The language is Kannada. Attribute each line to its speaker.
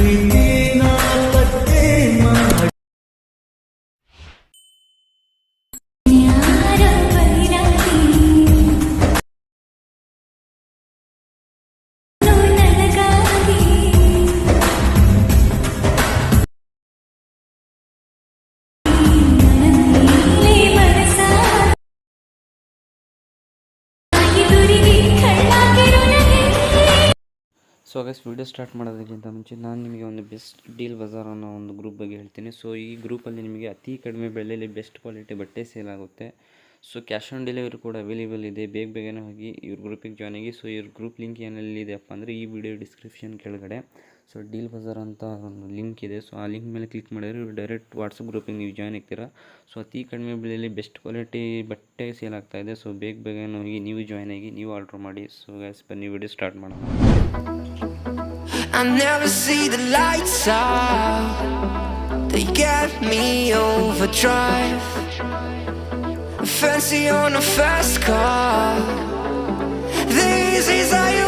Speaker 1: ಪ್ರೀತಿನ ಪತ್ತೆ ಮಾಡಿ
Speaker 2: ಸೊ ಗೈಸ್ ವಿಡಿಯೋ ಸ್ಟಾರ್ಟ್ ಮಾಡೋದಕ್ಕಿಂತ ಮುಂಚೆ ನಾನು ನಿಮಗೆ ಒಂದು ಬೆಸ್ಟ್ ಡೀಲ್ ಬಜಾರ್ ಅನ್ನೋ ಒಂದು ಗ್ರೂಪ್ ಬಗ್ಗೆ ಹೇಳ್ತೀನಿ. ಸೊ ಈ ಗ್ರೂಪಲ್ಲಿ ನಿಮಗೆ ಅತಿ ಕಡಿಮೆ ಬೆಲೆಯಲ್ಲಿ ಬೆಸ್ಟ್ ಕ್ವಾಲಿಟಿ ಬಟ್ಟೆ ಸೇಲ್ ಆಗುತ್ತೆ. ಸೊ ಕ್ಯಾಶ್ ಆನ್ ಡೆಲಿವರಿ ಕೂಡ ಅವೈಲೇಬಲ್ ಇದೆ. ಬೇಗನೆ ಹೋಗಿ ಇವ್ರ ಗ್ರೂಪಿಗೆ ಜಾಯ್ನ್ ಆಗಿ. ಸೊ ಇವ್ರ ಗ್ರೂಪ್ ಲಿಂಕ್ ಏನೆಲ್ಲಿದೆಯಪ್ಪ ಅಂದರೆ ಈ ವಿಡಿಯೋ ಡಿಸ್ಕ್ರಿಪ್ಷನ್ ಕೆಳಗಡೆ ಸೊ ಡೀಲ್ ಬಜಾರ್ ಅಂತ ಒಂದು ಲಿಂಕ್ ಇದೆ. ಸೊ ಆ ಲಿಂಕ್ ಮೇಲೆ ಕ್ಲಿಕ್ ಮಾಡಿದ್ರೆ ಇವ್ರು ಡೈರೆಕ್ಟ್ ವಾಟ್ಸಪ್ ಗ್ರೂಪಿಗೆ ನೀವು ಜಾಯ್ನ್ ಆಗ್ತೀರಾ. ಸೊ ಅತಿ ಕಡಿಮೆ ಬೆಲೆಯಲ್ಲಿ ಬೆಸ್ಟ್ ಕ್ವಾಲಿಟಿ ಬಟ್ಟೆ ಸೇಲ್ ಆಗ್ತಾಯಿದೆ. ಸೊ ಬೇಗನೆ ಹೋಗಿ ನೀವು ಜಾಯ್ನ್ ಆಗಿ ನೀವು ಆರ್ಡ್ರ್ ಮಾಡಿ. ಸೊ ಗೈಸ್ ಬನ್ನಿ ವಿಡಿಯೋ ಸ್ಟಾರ್ಟ್ ಮಾಡೋಣ.
Speaker 3: I never see the lights out. They get me overdrive. Fancy on a fast car. This is how you